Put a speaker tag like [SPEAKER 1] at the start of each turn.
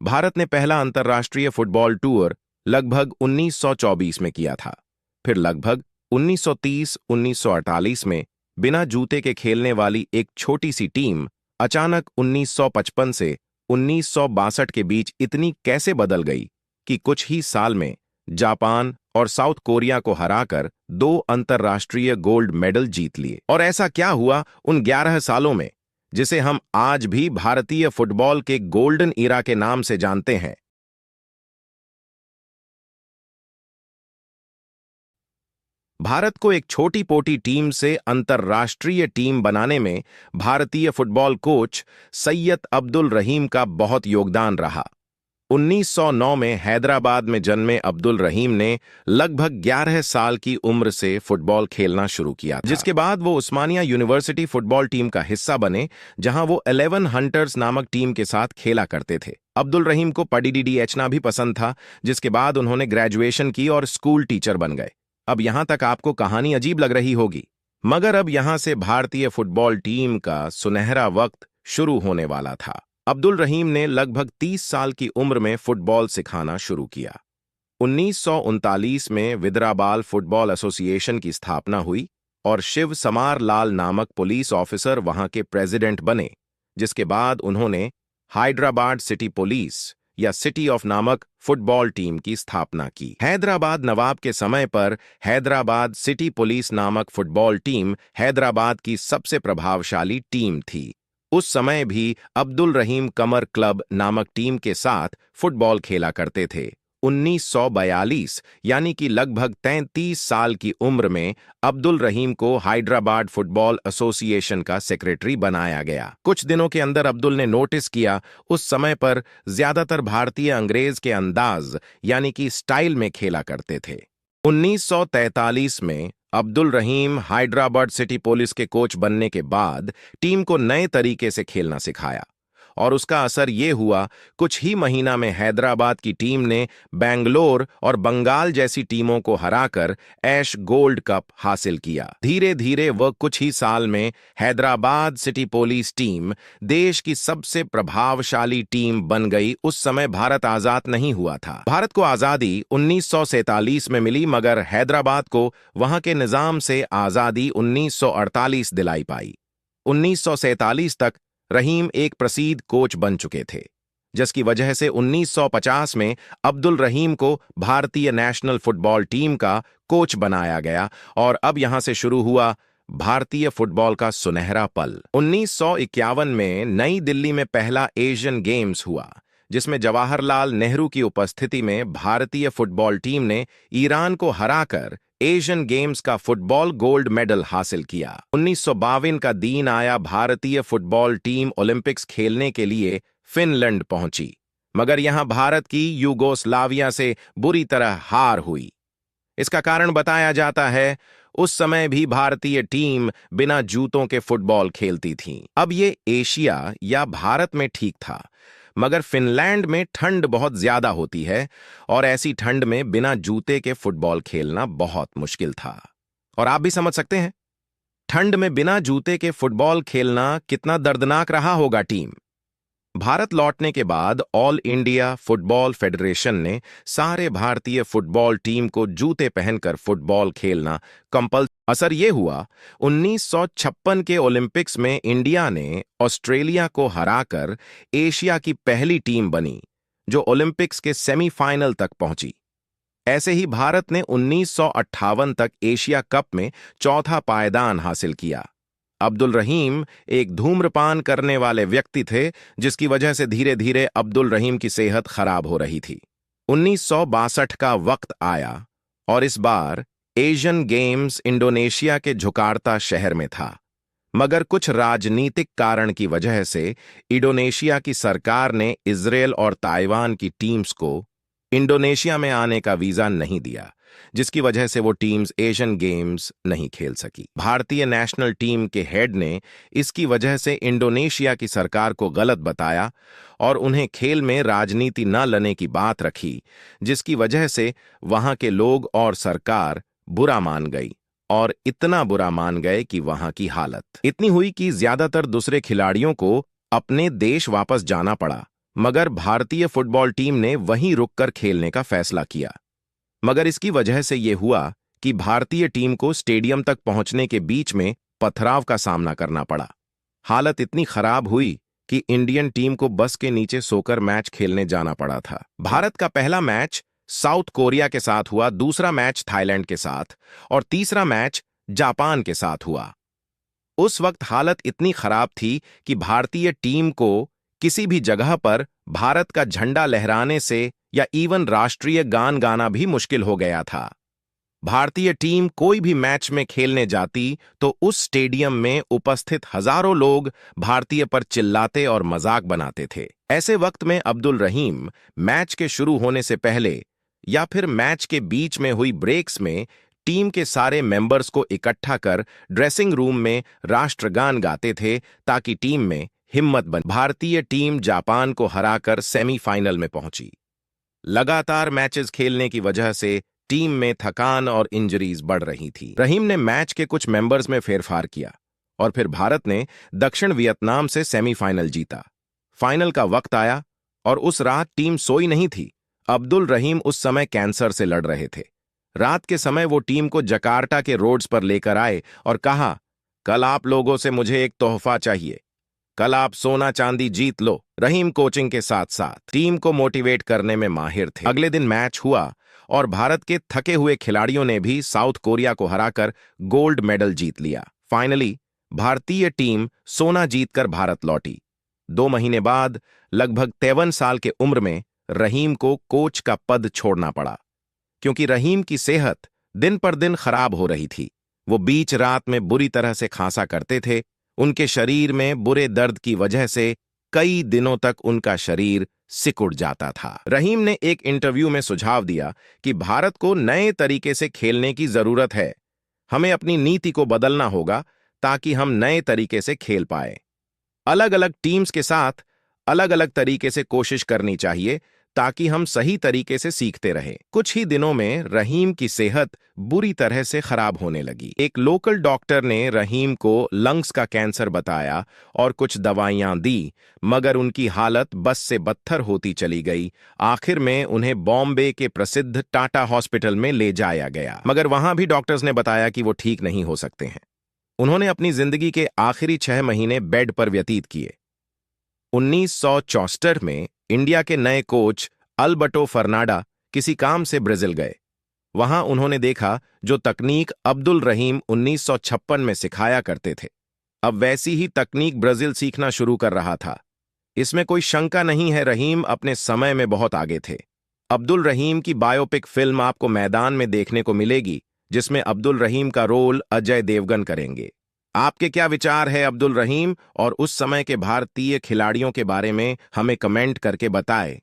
[SPEAKER 1] भारत ने पहला अंतर्राष्ट्रीय फुटबॉल टूर लगभग 1924 में किया था। फिर लगभग 1930-1948 में बिना जूते के खेलने वाली एक छोटी सी टीम अचानक 1955 से 1962 के बीच इतनी कैसे बदल गई कि कुछ ही साल में जापान और साउथ कोरिया को हराकर 2 अंतर्राष्ट्रीय गोल्ड मेडल जीत लिए। और ऐसा क्या हुआ उन 11 सालों में जिसे हम आज भी भारतीय फुटबॉल के गोल्डन ईरा के नाम से जानते हैं। भारत को एक छोटी पोटी टीम से अंतर्राष्ट्रीय टीम बनाने में भारतीय फुटबॉल कोच सैयद अब्दुल रहीम का बहुत योगदान रहा। 1909 में हैदराबाद में जन्मे अब्दुल रहीम ने लगभग 11 साल की उम्र से फुटबॉल खेलना शुरू किया, जिसके बाद वो उस्मानिया यूनिवर्सिटी फुटबॉल टीम का हिस्सा बने, जहां वो 11 हंटर्स नामक टीम के साथ खेला करते थे। अब्दुल रहीम को पढ़ना भी पसंद था, जिसके बाद उन्होंने ग्रेजुएशन की और स्कूल टीचर बन गए। अब यहां तक आपको कहानी अजीब लग रही होगी, मगर अब यहां से भारतीय फुटबॉल टीम का सुनहरा वक्त शुरू होने वाला था। अब्दुल रहीम ने लगभग 30 साल की उम्र में फुटबॉल सिखाना शुरू किया। 1939 में विद्राबाल फुटबॉल एसोसिएशन की स्थापना हुई और शिव समार लाल नामक पुलिस ऑफिसर वहां के प्रेसिडेंट बने, जिसके बाद उन्होंने हैदराबाद सिटी पुलिस या सिटी ऑफ नामक फुटबॉल टीम की स्थापना की। हैदराबाद नवाब के समय पर हैदराबाद सिटी पुलिस नामक फुटबॉल टीम हैदराबाद की सबसे प्रभावशाली टीम थी। उस समय भी अब्दुल रहीम कमर क्लब नामक टीम के साथ फुटबॉल खेला करते थे। 1942 यानी कि लगभग 33 साल की उम्र में अब्दुल रहीम को हैदराबाद फुटबॉल एसोसिएशन का सेक्रेटरी बनाया गया। कुछ दिनों के अंदर अब्दुल ने नोटिस किया उस समय पर ज्यादातर भारतीय अंग्रेज के अंदाज यानी कि स्टाइल में खेला करते थे। 1943 में अब्दुल रहीम हैदराबाद सिटी पुलिस के कोच बनने के बाद टीम को नए तरीके से खेलना सिखाया और उसका असर ये हुआ, कुछ ही महीना में हैदराबाद की टीम ने बेंगलोर और बंगाल जैसी टीमों को हराकर ऐश गोल्ड कप हासिल किया। धीरे धीरे वह कुछ ही साल में हैदराबाद सिटी पुलिस टीम देश की सबसे प्रभावशाली टीम बन गई। उस समय भारत आजाद नहीं हुआ था। भारत को आजादी 1947 में मिली, मगर हैदराबाद को वहां के निजाम से आजादी 1948 दिलाई पाई। 1947 तक रहीम एक प्रसिद्ध कोच बन चुके थे, जिसकी वजह से 1950 में अब्दुल रहीम को भारतीय नेशनल फुटबॉल टीम का कोच बनाया गया और अब यहां से शुरू हुआ भारतीय फुटबॉल का सुनहरा पल। 1951 में नई दिल्ली में पहला एशियन गेम्स हुआ, जिसमें जवाहरलाल नेहरू की उपस्थिति में भारतीय फुटबॉल टीम ने ईरान को हराकर एशियन गेम्स का फुटबॉल गोल्ड मेडल हासिल किया। 1952 का दिन आया, भारतीय फुटबॉल टीम ओलंपिक्स खेलने के लिए फिनलैंड पहुंची, मगर यहां भारत की यूगोस्लाविया से बुरी तरह हार हुई। इसका कारण बताया जाता है उस समय भी भारतीय टीम बिना जूतों के फुटबॉल खेलती थी। अब ये एशिया या भारत में ठीक था, मगर फिनलैंड में ठंड बहुत ज्यादा होती है और ऐसी ठंड में बिना जूते के फुटबॉल खेलना बहुत मुश्किल था। और आप भी समझ सकते हैं ठंड में बिना जूते के फुटबॉल खेलना कितना दर्दनाक रहा होगा। टीम भारत लौटने के बाद ऑल इंडिया फुटबॉल फेडरेशन ने सारे भारतीय फुटबॉल टीम को जूते पहनकर फुटबॉल खेलना कंपल्सरी। असर ये हुआ 1956 के ओलंपिक्स में इंडिया ने ऑस्ट्रेलिया को हराकर एशिया की पहली टीम बनी जो ओलंपिक्स के सेमीफाइनल तक पहुंची। ऐसे ही भारत ने 1958 तक एशिया कप में चौथा पायदान हासिल किया। अब्दुल रहीम एक धूम्रपान करने वाले व्यक्ति थे, जिसकी वजह से धीरे धीरे अब्दुल रहीम की सेहत खराब हो रही थी। 1962 का वक्त आया और इस बार एशियन गेम्स इंडोनेशिया के जकार्ता शहर में था, मगर कुछ राजनीतिक कारण की वजह से इंडोनेशिया की सरकार ने इजरायल और ताइवान की टीम्स को इंडोनेशिया में आने का वीजा नहीं दिया, जिसकी वजह से वो टीम्स एशियन गेम्स नहीं खेल सकी। भारतीय नेशनल टीम के हेड ने इसकी वजह से इंडोनेशिया की सरकार को गलत बताया और उन्हें खेल में राजनीति न लाने की बात रखी, जिसकी वजह से वहां के लोग और सरकार बुरा मान गई और इतना बुरा मान गए कि वहां की हालत इतनी हुई कि ज्यादातर दूसरे खिलाड़ियों को अपने देश वापस जाना पड़ा, मगर भारतीय फुटबॉल टीम ने वहीं रुककर खेलने का फैसला किया। मगर इसकी वजह से यह हुआ कि भारतीय टीम को स्टेडियम तक पहुंचने के बीच में पथराव का सामना करना पड़ा। हालत इतनी खराब हुई कि इंडियन टीम को बस के नीचे सोकर मैच खेलने जाना पड़ा था। भारत का पहला मैच साउथ कोरिया के साथ हुआ, दूसरा मैच थाईलैंड के साथ और तीसरा मैच जापान के साथ हुआ। उस वक्त हालत इतनी खराब थी कि भारतीय टीम को किसी भी जगह पर भारत का झंडा लहराने से या इवन राष्ट्रीय गान गाना भी मुश्किल हो गया था। भारतीय टीम कोई भी मैच में खेलने जाती तो उस स्टेडियम में उपस्थित हजारों लोग भारतीय पर चिल्लाते और मजाक बनाते थे। ऐसे वक्त में अब्दुल रहीम मैच के शुरू होने से पहले या फिर मैच के बीच में हुई ब्रेक्स में टीम के सारे मेंबर्स को इकट्ठा कर ड्रेसिंग रूम में राष्ट्रगान गाते थे ताकि टीम में हिम्मत बने। भारतीय टीम जापान को हराकर सेमीफाइनल में पहुंची। लगातार मैचेस खेलने की वजह से टीम में थकान और इंजरीज बढ़ रही थी। रहीम ने मैच के कुछ मेंबर्स में फेरफार किया और फिर भारत ने दक्षिण वियतनाम से सेमीफाइनल जीता। फाइनल का वक्त आया और उस रात टीम सोई नहीं थी। अब्दुल रहीम उस समय कैंसर से लड़ रहे थे। रात के समय वो टीम को जकार्ता के रोड्स पर लेकर आए और कहा, कल आप लोगों से मुझे एक तोहफा चाहिए, कल आप सोना चांदी जीत लो। रहीम कोचिंग के साथ साथ टीम को मोटिवेट करने में माहिर थे। अगले दिन मैच हुआ और भारत के थके हुए खिलाड़ियों ने भी साउथ कोरिया को हराकर गोल्ड मेडल जीत लिया। फाइनली भारतीय टीम सोना जीतकर भारत लौटी। 2 महीने बाद लगभग 53 साल के उम्र में रहीम को कोच का पद छोड़ना पड़ा क्योंकि रहीम की सेहत दिन पर दिन खराब हो रही थी। वो बीच रात में बुरी तरह से खांसा करते थे। उनके शरीर में बुरे दर्द की वजह से कई दिनों तक उनका शरीर सिकुड़ जाता था। रहीम ने एक इंटरव्यू में सुझाव दिया कि भारत को नए तरीके से खेलने की जरूरत है। हमें अपनी नीति को बदलना होगा ताकि हम नए तरीके से खेल पाए। अलग अलग टीम्स के साथ अलग अलग तरीके से कोशिश करनी चाहिए ताकि हम सही तरीके से सीखते रहें। कुछ ही दिनों में रहीम की सेहत बुरी तरह से खराब होने लगी। एक लोकल डॉक्टर ने रहीम को लंग्स का कैंसर बताया और कुछ दवाइयां दी, मगर उनकी हालत बस से बदतर होती चली गई। आखिर में उन्हें बॉम्बे के प्रसिद्ध टाटा हॉस्पिटल में ले जाया गया, मगर वहां भी डॉक्टर्स ने बताया कि वो ठीक नहीं हो सकते हैं। उन्होंने अपनी जिंदगी के आखिरी 6 महीने बेड पर व्यतीत किए। 1974 में इंडिया के नए कोच अल्बर्टो फर्नांडा किसी काम से ब्राजील गए। वहां उन्होंने देखा जो तकनीक अब्दुल रहीम 1956 में सिखाया करते थे, अब वैसी ही तकनीक ब्राजील सीखना शुरू कर रहा था। इसमें कोई शंका नहीं है, रहीम अपने समय में बहुत आगे थे। अब्दुल रहीम की बायोपिक फिल्म आपको मैदान में देखने को मिलेगी, जिसमें अब्दुल रहीम का रोल अजय देवगन करेंगे। आपके क्या विचार है अब्दुल रहीम और उस समय के भारतीय खिलाड़ियों के बारे में, हमें कमेंट करके बताएं।